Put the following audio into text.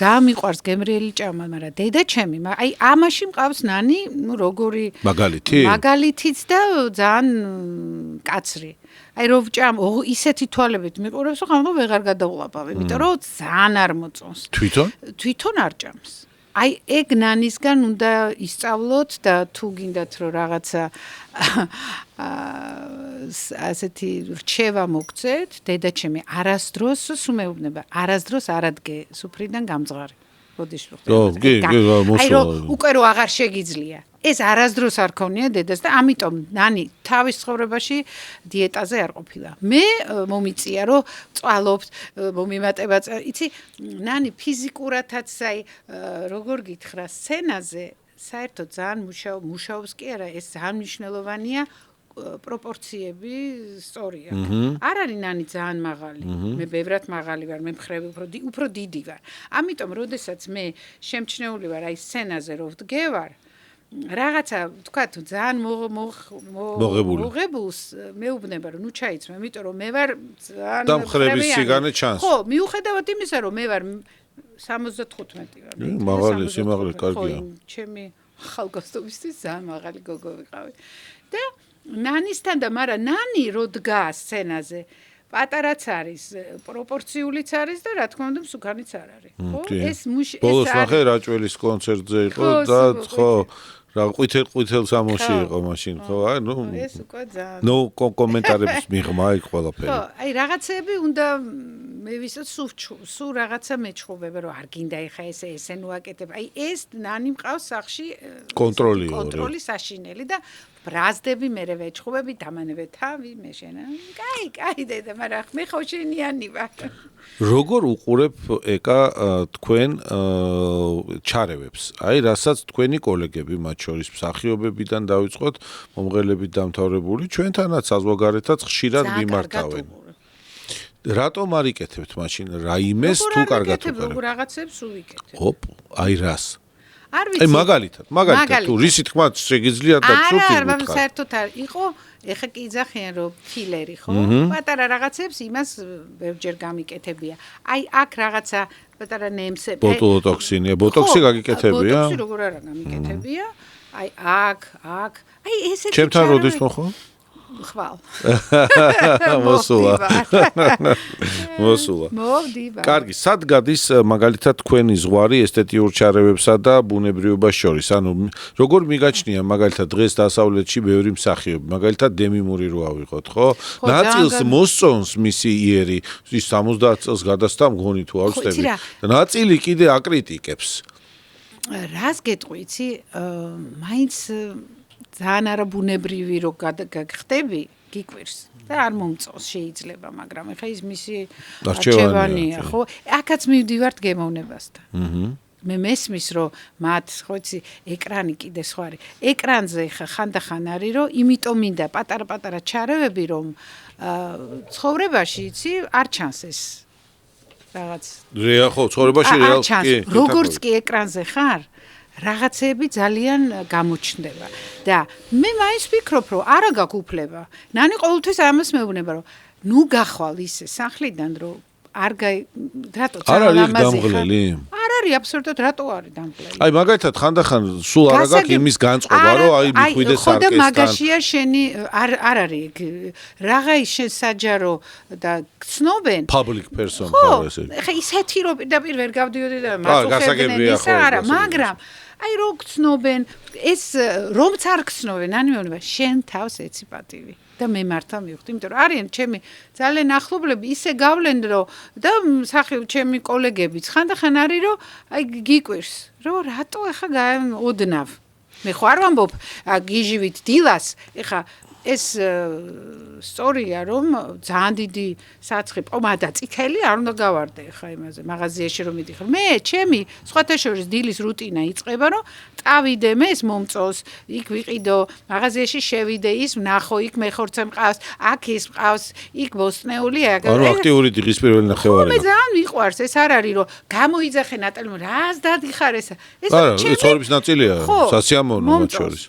დაამიყვარს გემრიელი ჭამა, მაგრამ დედა ჩემი, აი ამაში მყავს ნანი, ნუ როგორი მაგალითიც და ძალიან კაცრი. აი რო ვჭამ, ისეთი თვალებით მიყურებს, ხომ ვეღარ გადავლაბავ, იმიტომ რომ ძალიან არ მოწონს. თვითონ არ ჭამს. აი ეგ ნანისგან უნდა ისწავლოთ და თუ გინდათ რომ რაღაცა ასეთი რჩევა მოგცეთ, დედა ჩემი არასდროს სუმეუბნება, არასდროს არადგე სუფრიდან გამძღარი. როდის აი რომ უკვე რო აღარ შეგიძლია. ეს არასდროს არ ქონია დედას და ამიტომ ნანი თავის ცხოვრებაში დიეტაზე არ ყოფილა. მე მომიწია რომ წვალობთ, მომიმატება, იცი, ნანი ფიზიკურათაც აი როგორ გითხრა სცენაზე საერთოდ ძალიან მუშაობს კი არა, ეს ძალიან მნიშვნელოვანია პროპორციები სწორია. არ არის ნანი ძალიან მაღალი. მე ბევრად მაღალი ვარ, მე მხრები უფრო დიდი ვარ. ამიტომ როდესაც მე შემჩნეული ვარ აი სცენაზე რომ ვდგევარ, რაღაცა თქვა თუ ძალიან მოგებულს მეუბნება რომ ნუ ჩაიცმე, იმიტომ რომ მე ვარ ძალიან დამხრების სიგანე ჩანს. ხო, მიუხედავად იმისა რომ მე ვარ 75 ვარ. მაღალი სიმაღლე კარგია. ჩემი ხალხოსტობისთვის ძალიან მაღალი გოგო ვიყავი. და ნანისთან და მაგრამ ნანი რო დგას სცენაზე პატარაც არის, პროპორციულიც არის და რა თქმა უნდა მსუქანიც არ არის. ხო? ეს ბოლოს ნახე რაჭველის კონცერტზე იყო და ხო რა ყვითელ სამოში იყო მაშინ, ხო? აი ნუ ეს უკვე ძალიან ნუ კომენტარების მიღმა იქ ყველაფერი. ხო, აი რაღაცები უნდა მე ვისაც სულ რაღაცა მეჩხუბება რომ არ გინდა ეხა ესე ნუ აკეთებ. აი ეს ნანი მყავს სახში კონტროლი საშინელი და ბრაზდები მერე ვეჩხუბები დამანებე თავი მე შენა. კაი დედა, მაგრამ მე ხო შენიანი ვარ. როგორ უყურებ ეკა თქვენ ჩარევებს? აი რასაც თქვენი კოლეგები მათ შორის მსახიობებიდან დავიწყოთ, მომღერლებით დამთავრებული, ჩვენთანაც საზღვარგარეთაც ხშირად მიმართავენ. რატომ არ იკეთებთ მაშინ რაიმეს თუ კარგად უყურებთ? რაღაცებს უიკეთებ. ჰოპ, აი რას? არ ვიცი. აი მაგალითად თუ რისი თქმა შეგიძლიათ და ცუდი არა, საერთოდ არ იყო, ეხა კი იძახიან რომ ფილერი ხო? პატარა რაღაცებს იმას ბევრჯერ გამიკეთებია. აი აქ რაღაცა პატარა ნემსები. ბოტულოტოქსინია, ბოტოქსი გაგიკეთებია? ბოტოქსი როგორ არა გამიკეთებია? აი აქ. აი ესეთი ჩემთან როდის მოხო? ხვალ. მოსულა. მოვდივარ. კარგი, სად გადის მაგალითად თქვენი ზღვარი ესთეტიურ ჩარევებსა და ბუნებრიობას შორის? ანუ როგორ მიგაჩნია მაგალითად დღეს დასავლეთში ბევრი მსახიობი, მაგალითად დემი მური რო ავიღოთ, ხო? ნაწილს მოსწონს მისი იერი, ის 70 წელს გადასცა მგონი თუ არ ვცდები. და ნაწილი კიდე აკრიტიკებს. რას გეტყვი, იცი, მაინც ძალიან არაბუნებრივი რო გაგხდები, გიკვირს და არ მომწონს შეიძლება, მაგრამ ეხა ის მისი არჩევანია, ხო? აქაც მივდივართ გემოვნებასთან. მე მესმის რომ მათ ხო იცი ეკრანი კიდე სხვა არის. ეკრანზე ხა ხანდახან არის რომ იმიტომ მინდა პატარა ჩარევები რომ ცხოვრებაში იცი არ ჩანს ეს რაღაც. ხო, ცხოვრებაში რეალურად როგორც კი ეკრანზე ხარ რაღაცები ძალიან გამოჩნდება და მე მაინც ვფიქრობ რომ არა გაქვს უფლება. ნანი ყოველთვის ამას მეუბნება რომ ნუ გახვალ ისე სახლიდან რომ არ რატო დამღლელი? არ არის აბსოლუტურად რატო არის დამღლელი? აი მაგალითად ხანდახან სულ არა გაქვს იმის განწყობა რომ აი მიხვიდეს არკესთან. ხო და მაგაშია შენი არ არის რაღა ის შესაჯარო და გცნობენ public person ხო ესე. ხა ისეთი რომ პირდაპირ ვერ გავდიოდი და მაწუხებდნენ ისა არა, მაგრამ აი რო გცნობენ ეს რომც არ გცნობენ ან მეუბნება შენ თავს ეცი პატივი და მე მართლა მივხვდი, იმიტომ რომ არიან ჩემი ძალიან ახლობლები ისე გავლენ რომ და სახიობ ჩემი კოლეგებიც ხანდახან არის რომ აი გიკვირს რომ რატო ახლა ოდნავ მე ხო არ ვამბობ გიჟივით დილას ეხა ეს სწორია რომ ძალიან დიდი საცხი პომადა წითელი არ უნდა გავარდე ხა იმაზე მაღაზიაში რომ მიდიხარ მე ჩემი სხვათა შორის დილის რუტინა იწყება რომ წავიდე მე ეს მომწონს იქ ვიყიდო მაღაზიაში შევიდე ის ვნახო იქ მეხორცე მყავს აქ ის მყავს იქ ბოსტნეული ანუ აქტიური დღის პირველი ნახევარი მე ძალიან მიყვარს ეს არ არის რომ გამოიძახე ნატალია რას დადიხარ ეს არა ცხოვრების ნაწილია სასიამოვნო მათ შორის